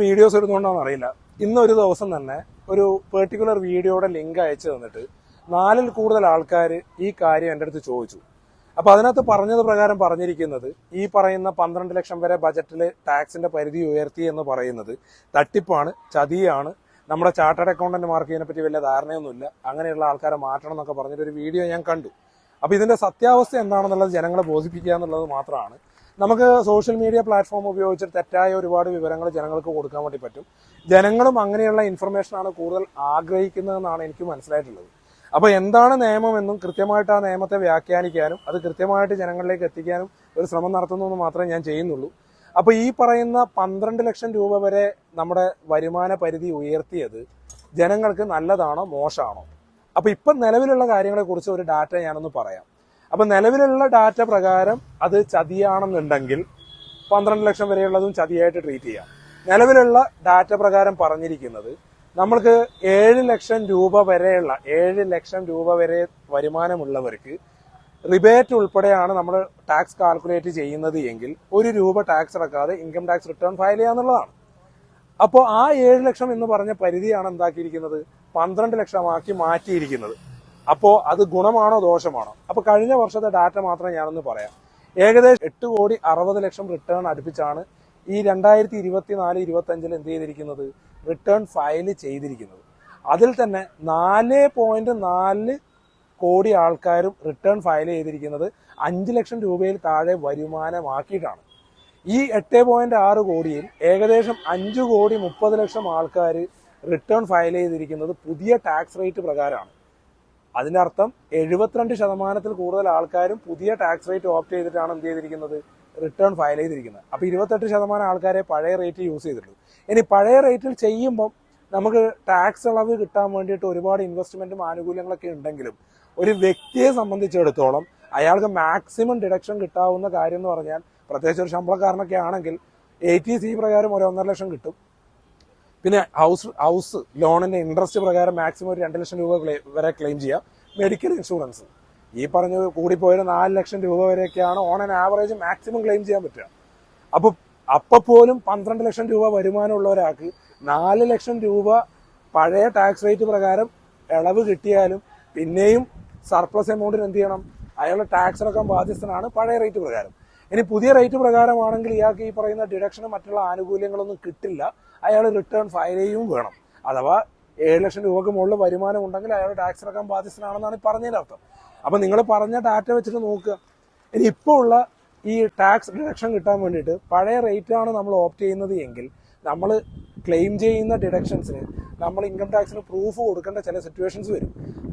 Videos ഇടുന്നോണ്ടാണെന്ന് അറിയില്ല. ഇന്നൊരു ദിവസം തന്നെ ഒരു പെർട്ടിക്കുലർ വീഡിയോയുടെ ലിങ്ക് അയച്ചു തന്നിട്ട് 4-ൽ കൂടുതൽ ആൾക്കാർ ഈ കാര്യം എൻ്റെ അടുത്ത് ചോദിച്ചു. അപ്പോൾ അതിനകത്ത് പറഞ്ഞത് പ്രകാരം പറഞ്ഞിരിക്കുന്നത് ഈ പറയുന്ന 12 ലക്ഷം വരെ ബജറ്റിൽ ടാക്സിന്റെ പരിധി ഉയർത്തി എന്ന് പറയുന്നത് തട്ടിപ്പാണ്, ചതിയാണ്. നമ്മുടെ ചാർട്ടേഡ് അക്കൗണ്ടന്റുമാർക്ക് ഇതിനെപ്പറ്റി വലിയ ധാരണയൊന്നുമില്ല, അങ്ങനെയുള്ള ആൾക്കാരെ മാറ്റണം എന്നൊക്കെ പറഞ്ഞിട്ടൊരു വീഡിയോ ഞാൻ കണ്ടു. അപ്പോൾ ഇതിന്റെ സത്യാവസ്ഥ എന്താണെന്നുള്ളത് ജനങ്ങളെ ബോധിപ്പിക്കുക എന്നുള്ളത് മാത്രമാണ്. നമുക്ക് സോഷ്യൽ മീഡിയ പ്ലാറ്റ്ഫോം ഉപയോഗിച്ച് തെറ്റായ ഒരുപാട് വിവരങ്ങൾ ജനങ്ങൾക്ക് കൊടുക്കാൻ വേണ്ടി പറ്റും. ജനങ്ങളും അങ്ങനെയുള്ള ഇൻഫർമേഷനാണ് കൂടുതൽ ആഗ്രഹിക്കുന്നതെന്നാണ് എനിക്ക് മനസ്സിലായിട്ടുള്ളത്. അപ്പോൾ എന്താണ് നിയമമെന്നും കൃത്യമായിട്ട് ആ നിയമത്തെ വ്യാഖ്യാനിക്കാനും അത് കൃത്യമായിട്ട് ജനങ്ങളിലേക്ക് എത്തിക്കാനും ഒരു ശ്രമം നടത്തുന്നു മാത്രമേ ഞാൻ ചെയ്യുന്നുള്ളൂ. അപ്പോൾ ഈ പറയുന്ന 12 ലക്ഷം രൂപ വരെ നമ്മുടെ വരുമാന പരിധി ഉയർത്തിയത് ജനങ്ങൾക്ക് നല്ലതാണോ മോശമാണോ? അപ്പോൾ ഇപ്പം നിലവിലുള്ള കാര്യങ്ങളെക്കുറിച്ച് ഒരു ഡാറ്റ ഞാനൊന്ന് പറയാം. അപ്പം നിലവിലുള്ള ഡാറ്റ പ്രകാരം അത് ചതിയാണെന്നുണ്ടെങ്കിൽ 12 ലക്ഷം വരെയുള്ളതും ചതിയായിട്ട് ട്രീറ്റ് ചെയ്യാം. നിലവിലുള്ള ഡാറ്റ പ്രകാരം പറഞ്ഞിരിക്കുന്നത് നമ്മൾക്ക് 7 ലക്ഷം രൂപ വരെ വരുമാനമുള്ളവർക്ക് റിബേറ്റ് ഉൾപ്പെടെയാണ് നമ്മൾ ടാക്സ് കാൽക്കുലേറ്റ് ചെയ്യുന്നത് എങ്കിൽ 1 രൂപ ടാക്സ് അടക്കാതെ ഇൻകം ടാക്സ് റിട്ടേൺ ഫയൽ ചെയ്യാന്നുള്ളതാണ്. അപ്പോൾ ആ 7 ലക്ഷം എന്ന് പറഞ്ഞ പരിധിയാണ് എന്താക്കിയിരിക്കുന്നത് 12 ലക്ഷമാക്കി മാറ്റിയിരിക്കുന്നത്. അപ്പോൾ അത് ഗുണമാണോ ദോഷമാണോ? അപ്പോൾ കഴിഞ്ഞ വർഷത്തെ ഡാറ്റ മാത്രം ഞാനൊന്ന് പറയാം. ഏകദേശം 8,60,00,000 റിട്ടേൺ അടുപ്പിച്ചാണ് ഈ 2024-25 എന്ത് ചെയ്തിരിക്കുന്നത്, റിട്ടേൺ ഫയൽ ചെയ്തിരിക്കുന്നത്. അതിൽ തന്നെ 4.4 കോടി ആൾക്കാരും റിട്ടേൺ ഫയൽ ചെയ്തിരിക്കുന്നത് 5 ലക്ഷം രൂപയിൽ താഴെ വരുമാനമാക്കിയിട്ടാണ്. ഈ 8.6 കോടിയിൽ ഏകദേശം 5,30,00,000 ആൾക്കാർ റിട്ടേൺ ഫയൽ ചെയ്തിരിക്കുന്നത് പുതിയ ടാക്സ് റേറ്റ് പ്രകാരമാണ്. അതിന്റെ അർത്ഥം 72% കൂടുതൽ ആൾക്കാരും പുതിയ ടാക്സ് റേറ്റ് ഓപ്റ്റ് ചെയ്തിട്ടാണ് എന്ത് ചെയ്തിരിക്കുന്നത്, റിട്ടേൺ ഫയൽ ചെയ്തിരിക്കുന്നത്. അപ്പോൾ 28% ആൾക്കാരെ പഴയ റേറ്റ് യൂസ് ചെയ്തിട്ടുള്ളൂ. ഇനി പഴയ റേറ്റിൽ ചെയ്യുമ്പം നമുക്ക് ടാക്സ് ഇളവ് കിട്ടാൻ വേണ്ടിയിട്ട് ഒരുപാട് ഇൻവെസ്റ്റ്മെന്റും ആനുകൂല്യങ്ങളൊക്കെ ഉണ്ടെങ്കിലും ഒരു വ്യക്തിയെ സംബന്ധിച്ചിടത്തോളം അയാൾക്ക് മാക്സിമം ഡിഡക്ഷൻ കിട്ടാവുന്ന കാര്യം എന്ന് പറഞ്ഞാൽ, പ്രത്യേകിച്ച് ഒരു ശമ്പളക്കാരനൊക്കെ ആണെങ്കിൽ 80C പ്രകാരം 1.5 ലക്ഷം കിട്ടും. പിന്നെ ഹൗസ് ലോണിന്റെ ഇൻട്രസ്റ്റ് പ്രകാരം മാക്സിമം ഒരു 2 ലക്ഷം രൂപ വരെ ക്ലെയിം ചെയ്യാം. മെഡിക്കൽ ഇൻഷുറൻസ് ഈ പറഞ്ഞ കൂടിപ്പോയത് 4 ലക്ഷം രൂപ വരെയൊക്കെയാണ് on an average maximum claim ചെയ്യാൻ പറ്റുക. അപ്പോൾ പോലും 12 ലക്ഷം രൂപ വരുമാനമുള്ള ഒരാൾക്ക് 4 ലക്ഷം രൂപ പഴയ ടാക്സ് റേറ്റ് പ്രകാരം ഇളവ് കിട്ടിയാലും പിന്നെയും സർപ്ലസ് എമൗണ്ടിന് എന്ത് ചെയ്യണം, അയാളുടെ ടാക്സ് അടക്കം ബാധ്യസ്ഥനാണ് പഴയ റേറ്റ് പ്രകാരം. ഇനി പുതിയ റേറ്റ് പ്രകാരമാണെങ്കിൽ ഇയാൾക്ക് ഈ പറയുന്ന ഡിഡക്ഷനും മറ്റുള്ള ആനുകൂല്യങ്ങളൊന്നും കിട്ടില്ല, അയാൾ റിട്ടേൺ ഫയൽ ചെയ്യുകയും വേണം. അഥവാ 7 ലക്ഷം രൂപക്ക് മുകളിൽ വരുമാനം ഉണ്ടെങ്കിൽ അയാൾ ടാക്സ് അടക്കം ബാധ്യസ്ഥനാണെന്നാണ് പറഞ്ഞതിന്റെ അർത്ഥം. അപ്പൊ നിങ്ങൾ പറഞ്ഞ ഡാറ്റ വെച്ചിട്ട് നോക്കുക. ഇനി ഇപ്പോൾ ഉള്ള ഈ ടാക്സ് ഡിഡക്ഷൻ കിട്ടാൻ വേണ്ടിയിട്ട് പഴയ റേറ്റ് ആണ് നമ്മൾ ഓപ്റ്റ് ചെയ്യുന്നത് എങ്കിൽ നമ്മൾ ക്ലെയിം ചെയ്യുന്ന ഡിഡക്ഷൻസിന് നമ്മൾ ഇൻകം ടാക്സിന് പ്രൂഫ് കൊടുക്കേണ്ട ചില സിറ്റുവേഷൻസ് വരും.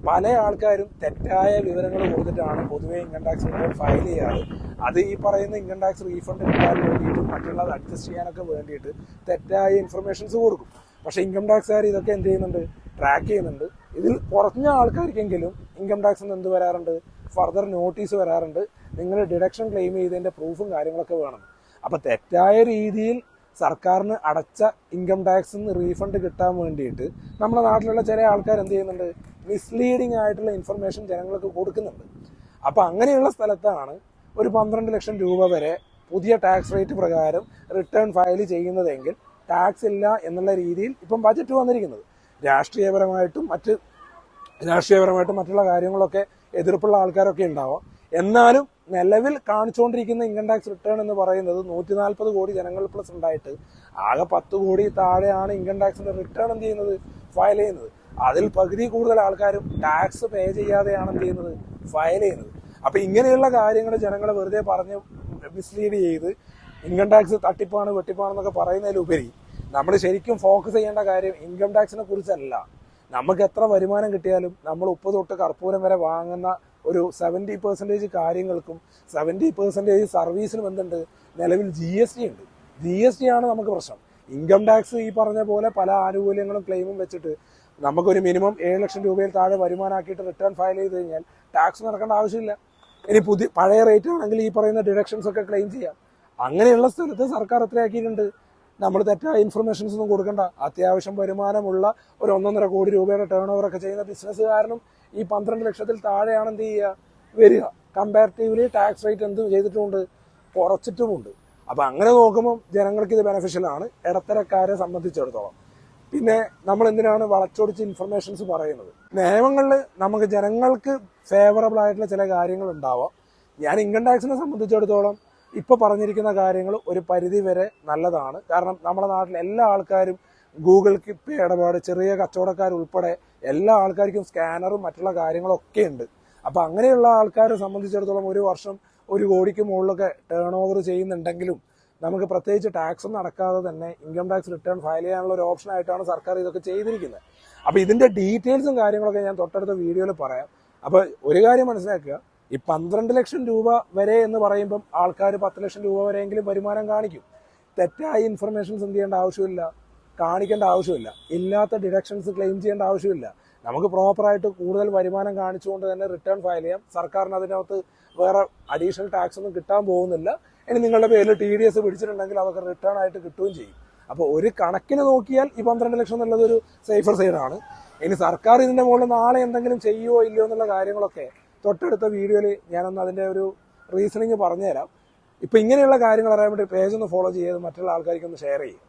പല ആൾക്കാരും തെറ്റായ വിവരങ്ങൾ കൊടുത്തിട്ടാണ് പൊതുവെ ഇൻകം ടാക്സ് റിട്ടേൺ ഫയൽ ചെയ്യാറ്. അത് ഈ പറയുന്ന ഇൻകം ടാക്സ് റീഫണ്ട് കിട്ടാൻ വേണ്ടിയിട്ടും മറ്റുള്ളത് അഡ്ജസ്റ്റ് ചെയ്യാനൊക്കെ വേണ്ടിയിട്ട് തെറ്റായ ഇൻഫർമേഷൻസ് കൊടുക്കും. പക്ഷെ ഇൻകം ടാക്സുകാർ ഇതൊക്കെ എന്ത് ചെയ്യുന്നുണ്ട്, ട്രാക്ക് ചെയ്യുന്നുണ്ട്. ഇതിൽ കുറഞ്ഞ ആൾക്കാർക്കെങ്കിലും ഇൻകം ടാക്സിൽ നിന്ന് എന്ത് വരാറുണ്ട്, ഫർദർ നോട്ടീസ് വരാറുണ്ട്, നിങ്ങൾ ഡിഡക്ഷൻ ക്ലെയിം ചെയ്തതിന്റെ പ്രൂഫും കാര്യങ്ങളൊക്കെ വേണം. അപ്പൊ തെറ്റായ രീതിയിൽ സർക്കാരിന് അടച്ച ഇൻകം ടാക്സിന് റീഫണ്ട് കിട്ടാൻ വേണ്ടിയിട്ട് നമ്മുടെ നാട്ടിലുള്ള ചില ആൾക്കാർ എന്ത് ചെയ്യുന്നുണ്ട്, മിസ്ലീഡിംഗ് ആയിട്ടുള്ള ഇൻഫർമേഷൻ ജനങ്ങൾക്ക് കൊടുക്കുന്നുണ്ട്. അപ്പൊ അങ്ങനെയുള്ള സ്ഥലത്താണ് ഒരു 12 ലക്ഷം രൂപ വരെ പുതിയ ടാക്സ് റേറ്റ് പ്രകാരം റിട്ടേൺ ഫയൽ ചെയ്യുന്നതെങ്കിൽ ടാക്സ് ഇല്ല എന്നുള്ള രീതിയിൽ ഇപ്പം ബജറ്റ് വന്നിരിക്കുന്നത്. രാഷ്ട്രീയപരമായിട്ടും മറ്റുള്ള കാര്യങ്ങളൊക്കെ എതിർപ്പുള്ള ആൾക്കാരൊക്കെ ഉണ്ടാവാം. എന്നാലും നിലവിൽ കാണിച്ചുകൊണ്ടിരിക്കുന്ന ഇൻകം ടാക്സ് റിട്ടേൺ എന്ന് പറയുന്നത് 140 കോടി ജനങ്ങൾ പ്ലസ് ഉണ്ടായിട്ട് ആകെ 10 കോടി താഴെയാണ് ഇൻകം ടാക്സിന്റെ റിട്ടേൺ എന്ത് ചെയ്യുന്നത്, ഫയൽ ചെയ്യുന്നത്. അതിൽ പകുതി കൂടുതൽ ആൾക്കാരും ടാക്സ് പേ ചെയ്യാതെയാണ് എന്ത് ചെയ്യുന്നത്, ഫയൽ ചെയ്യുന്നത്. അപ്പൊ ഇങ്ങനെയുള്ള കാര്യങ്ങൾ ജനങ്ങളെ വെറുതെ പറഞ്ഞ് മിസ്ലീഡ് ചെയ്ത് ഇൻകം ടാക്സ് തട്ടിപ്പാണ് വെട്ടിപ്പാണെന്നൊക്കെ പറയുന്നതിലുപരി നമ്മൾ ശരിക്കും ഫോക്കസ് ചെയ്യേണ്ട കാര്യം ഇൻകം ടാക്സിനെ കുറിച്ചല്ല. നമുക്ക് എത്ര വരുമാനം കിട്ടിയാലും നമ്മൾ ഉപ്പ് തൊട്ട് കർപ്പൂരം വരെ വാങ്ങുന്ന ഒരു 70% കാര്യങ്ങൾക്കും 70% സർവീസിനും എന്തുണ്ട്, നിലവിൽ GST ഉണ്ട്. GST ആണ് നമുക്ക് പ്രശ്നം. ഇൻകം ടാക്സ് ഈ പറഞ്ഞ പോലെ പല ആനുകൂല്യങ്ങളും ക്ലെയിമും വെച്ചിട്ട് നമുക്കൊരു മിനിമം 7 ലക്ഷം രൂപയിൽ താഴെ വരുമാനമാക്കിയിട്ട് റിട്ടേൺ ഫയൽ ചെയ്ത് കഴിഞ്ഞാൽ ടാക്സ് നടക്കേണ്ട ആവശ്യമില്ല. ഇനി പഴയ റേറ്റ് ആണെങ്കിൽ ഈ പറയുന്ന ഡിഡക്ഷൻസ് ഒക്കെ ക്ലെയിം ചെയ്യാം. അങ്ങനെയുള്ള സ്ഥലത്ത് സർക്കാർ എത്രയാക്കിയിട്ടുണ്ട്, നമ്മൾ തെറ്റായ ഇൻഫർമേഷൻസ് ഒന്നും കൊടുക്കണ്ട. അത്യാവശ്യം വരുമാനമുള്ള ഒരു 1.5 കോടി രൂപയുടെ ടേൺ ഓവർ ഒക്കെ ചെയ്യുന്ന ബിസിനസ്സുകാരനും ഈ 12 ലക്ഷത്തിൽ താഴെയാണ് എന്ത് ചെയ്യുക, വരിക. കമ്പാരിറ്റീവ്ലി ടാക്സ് റേറ്റ് എന്ത് ചെയ്തിട്ടുമുണ്ട്, കുറച്ചിട്ടുമുണ്ട്. അപ്പോൾ അങ്ങനെ നോക്കുമ്പോൾ ജനങ്ങൾക്ക് ഇത് ബെനഫിഷ്യലാണ് ഇടത്തരക്കാരെ സംബന്ധിച്ചിടത്തോളം. പിന്നെ നമ്മൾ എന്തിനാണ് വളച്ചൊടിച്ച് ഇൻഫർമേഷൻസ് പറയുന്നത്? നിയമങ്ങളിൽ നമുക്ക് ജനങ്ങൾക്ക് ഫേവറബിൾ ആയിട്ടുള്ള ചില കാര്യങ്ങൾ ഉണ്ടാവാം. ഞാൻ ഇൻകം ടാക്സിനെ സംബന്ധിച്ചിടത്തോളം ഇപ്പോൾ പറഞ്ഞിരിക്കുന്ന കാര്യങ്ങൾ ഒരു പരിധി വരെ നല്ലതാണ്. കാരണം നമ്മുടെ നാട്ടിൽ എല്ലാ ആൾക്കാരും ഗൂഗിൾ പേ ഇടപാട്, ചെറിയ കച്ചവടക്കാരുൾപ്പെടെ എല്ലാ ആൾക്കാർക്കും സ്കാനറും മറ്റുള്ള കാര്യങ്ങളൊക്കെ ഉണ്ട്. അപ്പോൾ അങ്ങനെയുള്ള ആൾക്കാരെ സംബന്ധിച്ചിടത്തോളം ഒരു വർഷം 1 കോടിക്ക് മുകളിലൊക്കെ ടേൺ ഓവർ ചെയ്യുന്നുണ്ടെങ്കിലും നമുക്ക് പ്രത്യേകിച്ച് ടാക്സ് ഒന്നും അടക്കാതെ തന്നെ ഇൻകം ടാക്സ് റിട്ടേൺ ഫയൽ ചെയ്യാനുള്ള ഒരു ഓപ്ഷൻ ആയിട്ടാണ് സർക്കാർ ഇതൊക്കെ ചെയ്തിരിക്കുന്നത്. അപ്പോൾ ഇതിന്റെ ഡീറ്റെയിൽസും കാര്യങ്ങളൊക്കെ ഞാൻ തൊട്ടടുത്ത വീഡിയോയിൽ പറയാം. അപ്പോൾ ഒരു കാര്യം മനസ്സിലാക്കുക, ഈ 12 ലക്ഷം രൂപ വരെ എന്ന് പറയുമ്പം ആൾക്കാർ 10 ലക്ഷം രൂപ വരെയെങ്കിലും വരുമാനം കാണിക്കും. തെറ്റായ ഇൻഫർമേഷൻസ് എന്ത് ചെയ്യേണ്ട ആവശ്യമില്ല, കാണിക്കേണ്ട ആവശ്യമില്ല. ഇല്ലാത്ത ഡിഡക്ഷൻസ് ക്ലെയിം ചെയ്യേണ്ട ആവശ്യമില്ല. നമുക്ക് പ്രോപ്പറായിട്ട് കൂടുതൽ വരുമാനം കാണിച്ചുകൊണ്ട് തന്നെ റിട്ടേൺ ഫയൽ ചെയ്യാം. സർക്കാരിന് അതിനകത്ത് വേറെ അഡീഷണൽ ടാക്സ് ഒന്നും കിട്ടാൻ പോകുന്നില്ല. ഇനി നിങ്ങളുടെ പേരിൽ TDS പിടിച്ചിട്ടുണ്ടെങ്കിൽ അതൊക്കെ റിട്ടേൺ ആയിട്ട് കിട്ടുകയും ചെയ്യും. അപ്പോൾ ഒരു കണക്കിന് നോക്കിയാൽ ഈ 12 ലക്ഷം എന്നുള്ളതൊരു സേഫർ സൈഡാണ്. ഇനി സർക്കാർ ഇതിന്റെ മുകളിൽ നാളെ എന്തെങ്കിലും ചെയ്യുമോ ഇല്ലയോ എന്നുള്ള കാര്യങ്ങളൊക്കെ തൊട്ടടുത്ത വീഡിയോയിൽ ഞാനൊന്ന് അതിന്റെ ഒരു റീസണിങ് പറഞ്ഞുതരാം. ഇപ്പൊ ഇങ്ങനെയുള്ള കാര്യങ്ങൾ അറിയാൻ വേണ്ടി പേജ് ഒന്ന് ഫോളോ ചെയ്ത് മറ്റുള്ള ആൾക്കാർക്കൊന്ന് ഷെയർ ചെയ്യും.